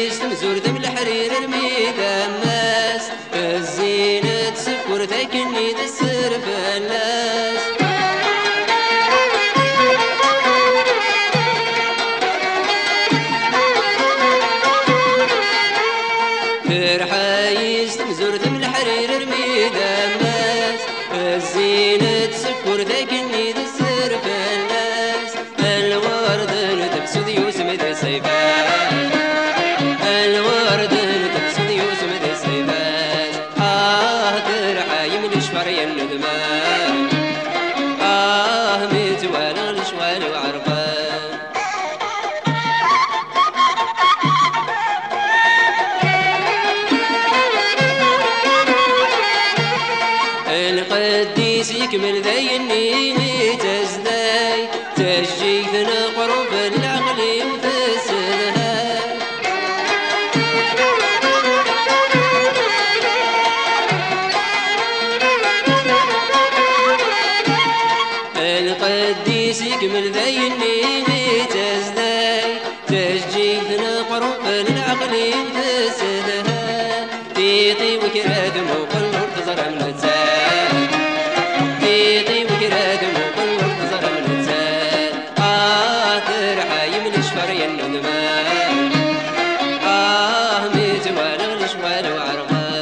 حيز تمزور ذم الحرير الميدان ماس الزينة سكر تكني ذا السر فلاس حيز تمزور ذم الحرير الميدان ماس الزينة سكر تكني ذا السر فلاس الورد تبسد يوسم ذا سيفاس الورد تبسد يوسم ذا سيفاس ترحى من الشفر الندمان متوالى الشوال وعرفان القديس يكمل ذي النيني تزداي تجيثنا قرب العقل يفسدها القديس يكمل ذي النيني تزداي تجيثنا قرب العقل يفسدها تيطي وكراد موقل تزرع من الزاد تيطي وكراد موقل تزرع من الزاد ترحى من الشفر الندمان متوالى الشوال وعرفان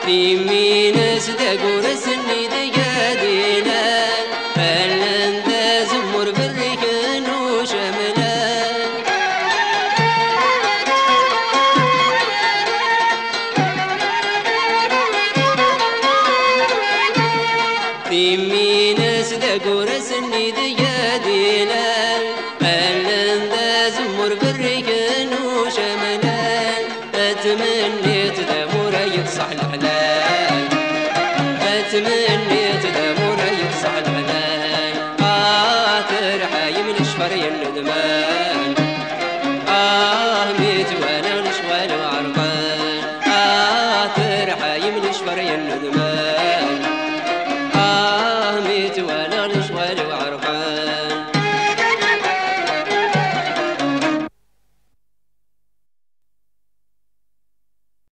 في مين صدق ورسني دقادينا فلن زمر بالركن وشملان في مين صدق ورسني دقادينا فلن زمر بالركن وشملان أتمنيت ذا مريض صح الحلال أتمنى